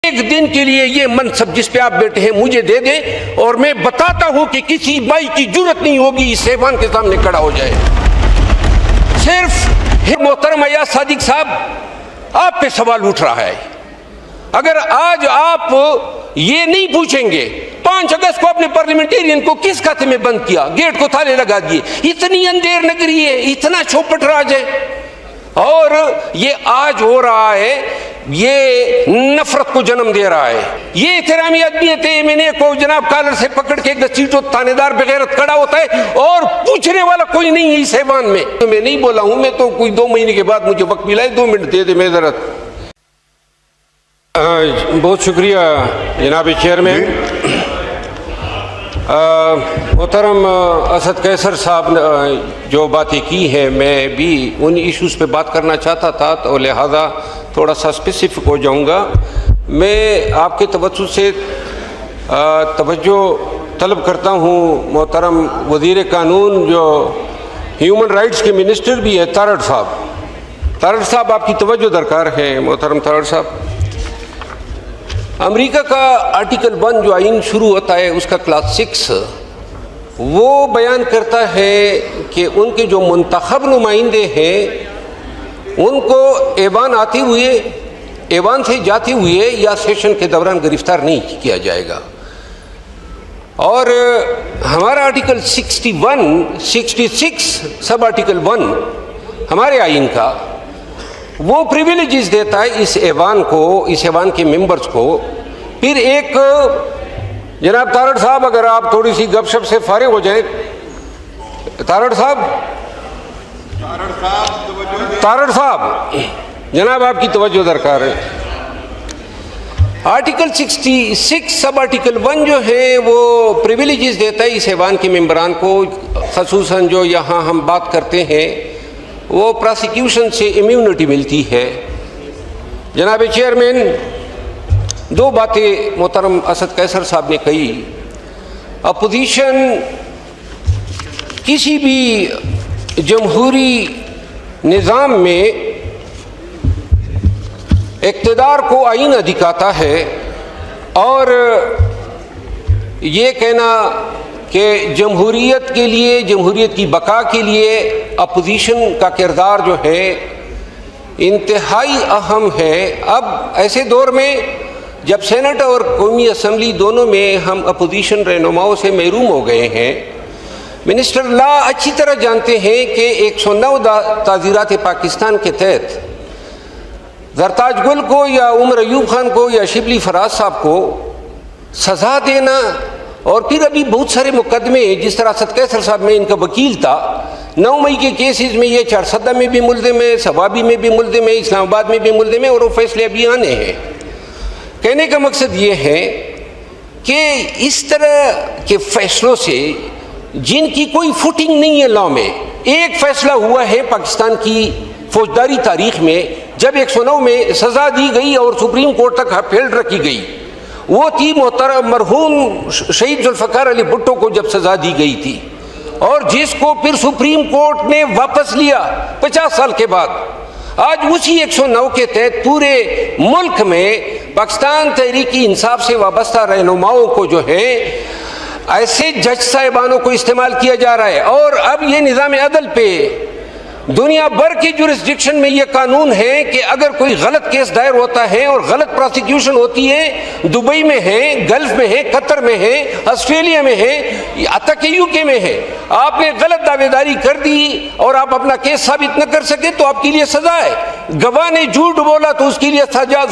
ایک دن کے لیے یہ منصب جس پہ آپ بیٹھے ہیں مجھے دے دیں اور میں بتاتا ہوں کہ کسی بھائی کی جرت نہیں ہوگی اس ایوان کے سامنے کھڑا ہو جائے. صرف محترم ایاز صادق صاحب آپ پہ سوال اٹھ رہا ہے. اگر آج آپ یہ نہیں پوچھیں گے 5 اگست کو اپنے پارلیمنٹیرین کو کس کھاتے میں بند کیا, گیٹ کو تالے لگا دیے, اتنی اندھیر نگری ہے, اتنا چوپٹ راج ہے, اور یہ آج ہو رہا ہے, یہ نفرت کو جنم دے رہا ہے. یہ احترامی آدمیت ہے, میں نے کو جناب کالر سے پکڑ کے گھسیٹو تانے دار بغیرت کھڑا ہوتا ہے اور پوچھنے والا کوئی نہیں ہے اس ایوان میں. میں نہیں بولا ہوں, میں تو کوئی 2 مہینے کے بعد مجھے وقت ملا ہے, 2 منٹ دے دے میں ذرا. بہت شکریہ جناب چیئرمین. محترم اسد قیصر صاحب نے جو باتیں کی ہیں میں بھی ان ایشوز پہ بات کرنا چاہتا تھا, تو لہذا تھوڑا سا اسپیسیفک ہو جاؤں گا. میں آپ کے توجہ سے توجہ طلب کرتا ہوں محترم وزیر قانون جو ہیومن رائٹس کے منسٹر بھی ہیں تارڑ صاحب آپ کی توجہ درکار ہے. محترم تارڑ صاحب, امریکہ کا آرٹیکل 1 جو آئین شروع ہوتا ہے اس کا کلاس 6 وہ بیان کرتا ہے کہ ان کے جو منتخب نمائندے ہیں ان کو ایوان آتے ہوئے, ایوان سے جاتے ہوئے یا سیشن کے دوران گرفتار نہیں کیا جائے گا. اور ہمارا آرٹیکل 66 سب آرٹیکل 1 ہمارے آئین کا وہ پریویلیجز دیتا ہے اس ایوان کو, اس ایوان کے ممبرز کو. پھر ایک جناب تارڑ صاحب اگر آپ تھوڑی سی گپ شپ سے فارغ ہو جائیں. تارڑ صاحب جناب آپ کی توجہ درکار ہے. آرٹیکل 66 سب آرٹیکل 1 جو ہے وہ پریویلیجز دیتا ہے اس ایوان کے ممبران کو, خصوصاً جو یہاں ہم بات کرتے ہیں وہ پراسیکیوشن سے امیونٹی ملتی ہے. جناب چیئرمین, 2 باتیں محترم اسد قیصر صاحب نے کہی. اپوزیشن کسی بھی جمہوری نظام میں اقتدار کو آئینہ دکھاتا ہے, اور یہ کہنا کہ جمہوریت کے لیے, جمہوریت کی بقا کے لیے اپوزیشن کا کردار جو ہے انتہائی اہم ہے. اب ایسے دور میں جب سینٹ اور قومی اسمبلی دونوں میں ہم اپوزیشن رہنماؤں سے محروم ہو گئے ہیں, منسٹر لا اچھی طرح جانتے ہیں کہ 109 تعزیرات پاکستان کے تحت زرتاج گل کو یا عمر ایوب خان کو یا شبلی فراز صاحب کو سزا دینا, اور پھر ابھی بہت سارے مقدمے جس طرح اسد قیصر صاحب میں ان کا وکیل تھا, 9 مئی کے کیسز میں یہ چارسدہ میں بھی ملزم ہے, سوابی میں بھی ملزم ہے, اسلام آباد میں بھی ملزم ہے, اور وہ فیصلے ابھی آنے ہیں. کہنے کا مقصد یہ ہے کہ اس طرح کے فیصلوں سے جن کی کوئی فوٹنگ نہیں ہے لا میں, ایک فیصلہ ہوا ہے پاکستان کی فوجداری تاریخ میں جب 109 میں سزا دی گئی اور سپریم کورٹ تک اپیل رکھی گئی, وہ تھی محترم مرحوم شہید ذوالفقار علی بھٹو کو جب سزا دی گئی تھی, اور جس کو پھر سپریم کورٹ نے واپس لیا 50 سال کے بعد. آج اسی 109 کے تحت پورے ملک میں پاکستان تحریک انصاف سے وابستہ رہنماؤں کو جو ہے ایسے جج صاحبانوں کو استعمال کیا جا رہا ہے. اور اب یہ نظام عدل پہ دنیا بھر کی جورسڈکشن میں یہ قانون ہے کہ اگر کوئی غلط کیس دائر ہوتا ہے اور غلط پروسیکیوشن ہوتی ہے, دبئی میں ہے, گلف میں ہے, قطر میں ہے, آسٹریلیا میں ہے, حتیٰ کہ UK میں ہے, آپ نے غلط دعوے داری کر دی اور آپ اپنا کیس ثابت نہ کر سکے تو آپ کے لیے سزا ہے. گواہ نے جھوٹ بولا تو اس کے لیے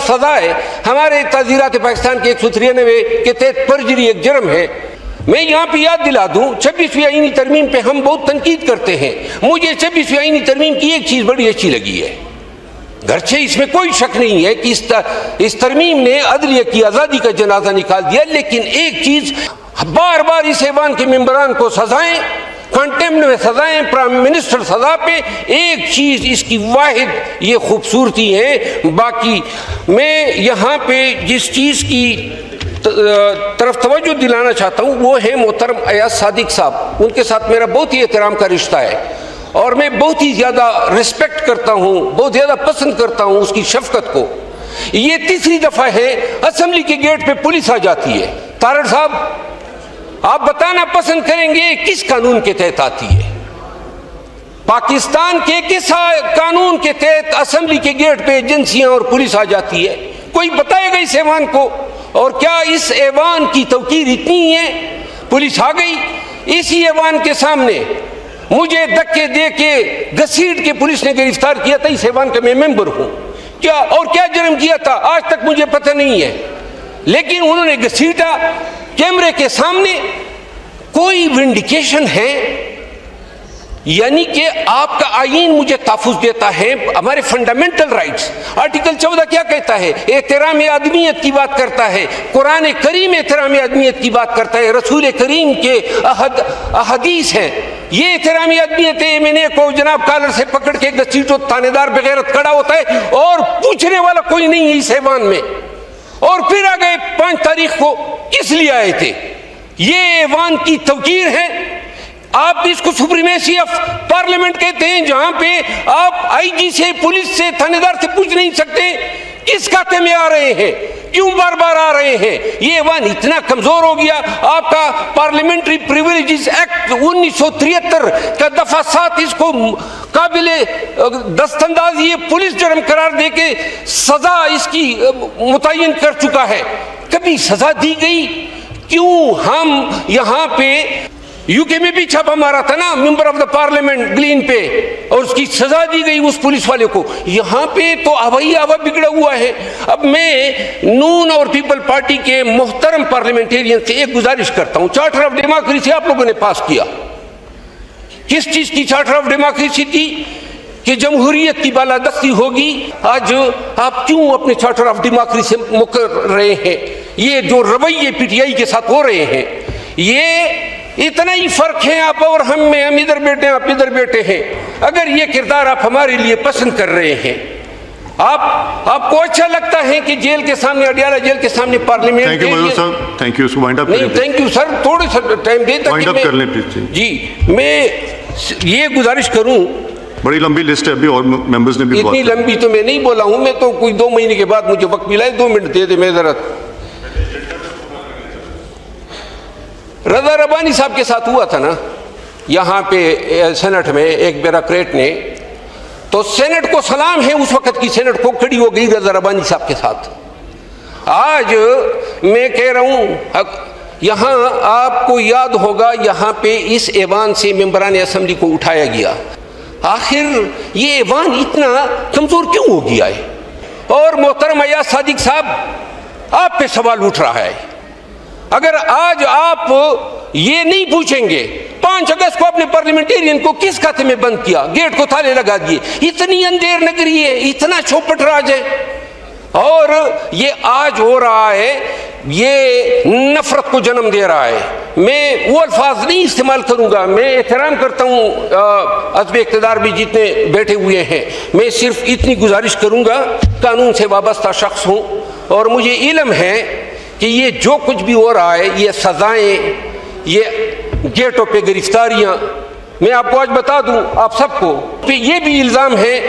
سزا ہے. ہمارے تعزیرات پاکستان کے 193 کے تحت پرجری ایک جرم ہے. میں یہاں پہ یاد دلا دوں 26ویں آئینی ترمیم پہ ہم بہت تنقید کرتے ہیں. مجھے 26ویں آئینی ترمیم کی ایک چیز بڑی اچھی لگی ہے, گرچہ اس میں کوئی شک نہیں ہے کہ اس ترمیم نے عدلیہ کی آزادی کا جنازہ نکال دیا, لیکن ایک چیز بار بار اس ایوان کے ممبران کو سزائیں, کنٹیمپٹ میں سزائیں, پرائم منسٹر سزا پہ, ایک چیز اس کی واحد یہ خوبصورتی ہے. باقی میں یہاں پہ جس چیز کی طرف توجہ دلانا چاہتا ہوں وہ ہے محترم ایاز صادق صاحب. ان کے ساتھ میرا بہت ہی احترام کا رشتہ ہے اور میں بہت ہی زیادہ رسپیکٹ کرتا ہوں, بہت زیادہ پسند کرتا ہوں اس کی شفقت کو. یہ تیسری دفعہ ہے اسمبلی کے گیٹ پہ پولیس آ جاتی ہے. تارڑ صاحب آپ بتانا پسند کریں گے کس قانون کے تحت آتی ہے؟ پاکستان کے کس قانون کے تحت اسمبلی کے گیٹ پہ ایجنسیاں اور پولیس آ جاتی ہے؟ کوئی بتائے گا اس ایوان کو؟ اور کیا اس ایوان کی توقیر اتنی ہے؟ پولیس آ گئی اسی ایوان کے سامنے, مجھے دھکے دے کے گھسیٹ کے پولیس نے گرفتار کیا تھا. اس ایوان کا میں ممبر ہوں. کیا اور کیا جرم کیا تھا آج تک مجھے پتہ نہیں ہے, لیکن انہوں نے گھسیٹا کیمرے کے سامنے. کوئی ونڈیکیشن ہے؟ یعنی کہ آپ کا آئین مجھے تحفظ دیتا ہے, ہمارے فنڈامنٹل رائٹس. آرٹیکل 14 کیا کہتا ہے؟ احترام آدمیت کی بات کرتا ہے. قرآن کریم احترام آدمیت کی بات کرتا ہے. رسول کریم کے احادیث ہیں. یہ احترام آدمیت ہے. میں نے کو جناب کالر سے پکڑ کے گھسیٹو, تانے دار بغیرت کھڑا ہوتا ہے اور پوچھنے والا کوئی نہیں ہے اس ایوان میں. اور پھر آ گئے 5 تاریخ کو, کس لیے آئے تھے؟ یہ ایوان کی توقیر ہے. آپ اس کو سپریمیسی آف پارلیمنٹ کہتے ہیں, جہاں پہ آپ آئی جی سے, پولیس سے, تھانے دار سے پوچھ نہیں سکتے کس کھاتے میں آ رہے ہیں, کیوں بار بار آ رہے ہیں. یہ ایوان اتنا کمزور ہو گیا. آپ کا پارلیمنٹری پریویلیجز ایکٹ 1973 کا دفعہ 7 اس کو قابل دستانداز یہ پولیس جرم قرار دے کے سزا اس کی متعین کر چکا ہے. کبھی سزا دی گئی؟ کیوں ہم یہاں پہ یو کے میں بھی چھاپا مارا تھا نا ممبر آف دا پارلیمنٹ گلین پہ, اور اس کی سزا دی گئی اس پولیس والے کو. یہاں پہ تو آوائی آوا بگڑا ہوا ہے. اب میں نون اور پیپل پارٹی کے محترم پارلیمنٹیرین سے ایک گزارش کرتا ہوں. چارٹر آف ڈیموکریسی آپ لوگوں نے پاس کیا. کس چیز کی چارٹر آف ڈیموکریسی تھی؟ کہ جمہوریت کی بالادستی ہوگی. آج آپ کیوں اپنے چارٹر آف ڈیموکریسی سے مکر رہے ہیں؟ یہ جو رویے پی ٹی آئی کے ساتھ ہو رہے ہیں, یہ اتنا ہی فرق ہے آپ اور ہم میں. ہم ادھر بیٹھے ہیں, آپ ادھر بیٹھے ہیں. اگر یہ کردار آپ ہمارے لیے پسند کر رہے ہیں, آپ کو اچھا لگتا ہے کہ جیل کے سامنے, اڈیالہ جیل کے سامنے پارلیمنٹ تھینک یو سر, تھوڑے سا ٹائم دے تاکہ جی میں یہ گزارش کروں. بڑی لمبی لسٹ ہے ابھی, اور ممبرز نے بھی اتنی لمبی تو میں نہیں بولا ہوں. میں تو کوئی 2 مہینے کے بعد مجھے وقت ملا ہے. 2 منٹ دے دے. میں ذرا رضا ربانی صاحب کے ساتھ ہوا تھا نا یہاں پہ سینٹ میں ایک بیوروکریٹ نے, تو سینٹ کو سلام ہے اس وقت کی سینٹ کو, کھڑی ہو گئی رضا ربانی صاحب کے ساتھ. آج میں کہہ رہا ہوں, یہاں آپ کو یاد ہوگا یہاں پہ اس ایوان سے ممبران اسمبلی کو اٹھایا گیا. آخر یہ ایوان اتنا کمزور کیوں ہو گیا ہے؟ اور محترم ایاز صادق صاحب آپ پہ سوال اٹھ رہا ہے. اگر آج آپ یہ نہیں پوچھیں گے 5 اگست کو اپنے پارلیمنٹیرین کو کس کھاتے میں بند کیا, گیٹ کو تالے لگا دیے, اتنی اندھیر نگری ہے, اتنا چوپٹ راج ہے, اور یہ آج ہو رہا ہے, یہ نفرت کو جنم دے رہا ہے. میں وہ الفاظ نہیں استعمال کروں گا. میں احترام کرتا ہوں عزب اقتدار بھی جتنے بیٹھے ہوئے ہیں. میں صرف اتنی گزارش کروں گا, قانون سے وابستہ شخص ہوں اور مجھے علم ہے کہ یہ جو کچھ بھی ہو رہا ہے, یہ سزائیں, یہ گیٹوں پہ گرفتاریاں, میں آپ کو آج بتا دوں آپ سب کو کہ یہ بھی الزام ہے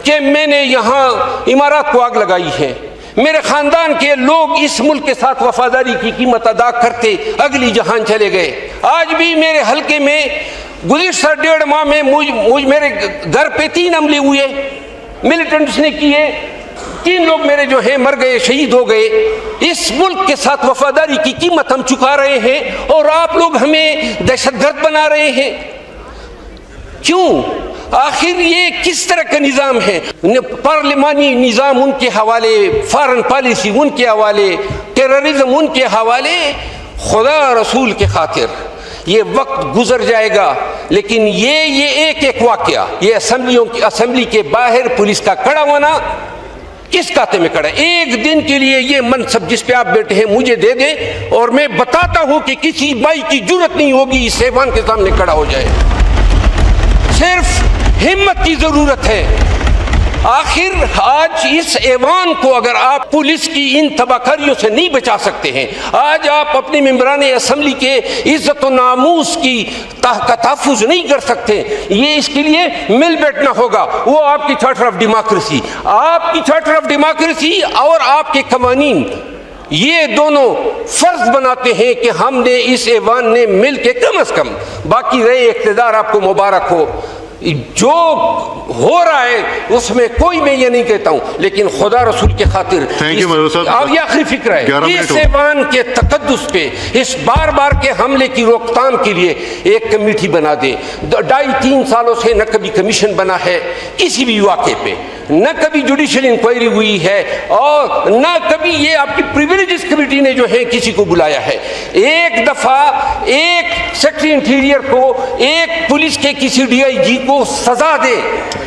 کہ میں نے یہاں عمارات کو آگ لگائی ہے. میرے خاندان کے لوگ اس ملک کے ساتھ وفاداری کی قیمت ادا کرتے اگلی جہان چلے گئے. آج بھی میرے حلقے میں گزشتہ 1.5 ماہ میں میرے گھر پہ 3 حملے ہوئے, ملیٹنٹس نے کیے. 3 لوگ میرے جو ہیں مر گئے, شہید ہو گئے. اس ملک کے ساتھ وفاداری کی قیمت ہم چکا رہے ہیں, اور آپ لوگ ہمیں دہشت گرد بنا رہے ہیں. کیوں؟ آخر یہ کس طرح کا نظام ہے؟ پارلیمانی نظام ان کے حوالے, فارن پالیسی ان کے حوالے, ٹیررزم ان کے حوالے. خدا رسول کے خاطر یہ وقت گزر جائے گا, لیکن یہ ایک واقعہ, یہ اسمبلی کے باہر پولیس کا کھڑا ہونا کس کھاتے میں کھڑا ہے؟ ایک دن کے لیے یہ منصب جس پہ آپ بیٹھے ہیں مجھے دے دیں, اور میں بتاتا ہوں کہ کسی بھائی کی جرت نہیں ہوگی اس ایوان کے سامنے کھڑا ہو جائے. صرف ہمت کی ضرورت ہے. آخر آج اس ایوان کو اگر آپ پولیس کی ان تباہکاریوں سے نہیں بچا سکتے ہیں، آج آپ اپنے ممبران اسمبلی کے عزت و ناموس کی کا تحفظ نہیں کر سکتے، یہ اس کے لیے مل بیٹھنا ہوگا۔ وہ آپ کی چارٹر آف ڈیموکریسی، آپ کی چارٹر آف ڈیموکریسی اور آپ کے قوانین، یہ دونوں فرض بناتے ہیں کہ ہم نے اس ایوان نے مل کے کم از کم، باقی رہے اقتدار آپ کو مبارک ہو، جو ہو رہا ہے اس میں کوئی میں یہ نہیں کہتا ہوں، لیکن خدا رسول کے خاطر اب یہ آخری فکر ہے اس ایوان کے تقدس پہ اس بار بار کے حملے کی روک تھام کے لیے ایک کمیٹی بنا دیں۔ 2.5-3 سالوں سے نہ کبھی کمیشن بنا ہے کسی بھی واقعے پہ، نہ کبھی جوڈیشل انکوائری ہوئی ہے، اور نہ کبھی یہ آپ کی پریویلیجز کمیٹی نے جو ہے کسی کو بلایا ہے۔ ایک دفعہ ایک سیکرٹری انٹیریئر کو ایک پولیس کے کسی ڈی آئی جی کو سزا دے،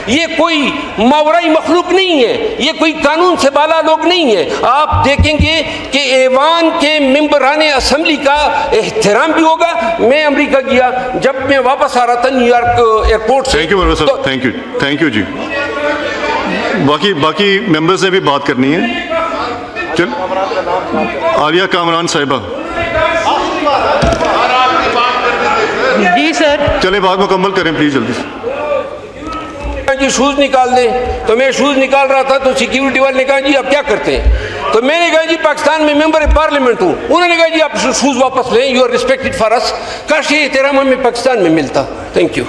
یہ کوئی ماورائی مخلوق نہیں ہے، یہ کوئی قانون سے بالا لوگ نہیں ہے۔ آپ دیکھیں گے کہ ایوان کے ممبران اسمبلی کا احترام بھی ہوگا۔ میں امریکہ گیا، جب میں واپس آ رہا تھا نیو یارک ایئرپورٹ سے، تھینک یو جی۔ باقی ممبرز نے بھی بات کرنی ہے۔ چل عالیہ کامران صاحبہ، جی سر، چلے بات مکمل کریں پلیز جلدی سے۔ جی شوز نکال دیں، تو میں شوز نکال رہا تھا تو سیکیورٹی والے نے کہا جی آپ کیا کرتے ہیں، تو میں نے کہا جی پاکستان میں ممبر پارلیمنٹ ہوں۔ انہوں نے کہا جی آپ شوز واپس لیں، یو آر ریسپیکٹڈ فار اس۔ کاش یہ احترام ہمیں پاکستان میں ملتا۔ Thank you.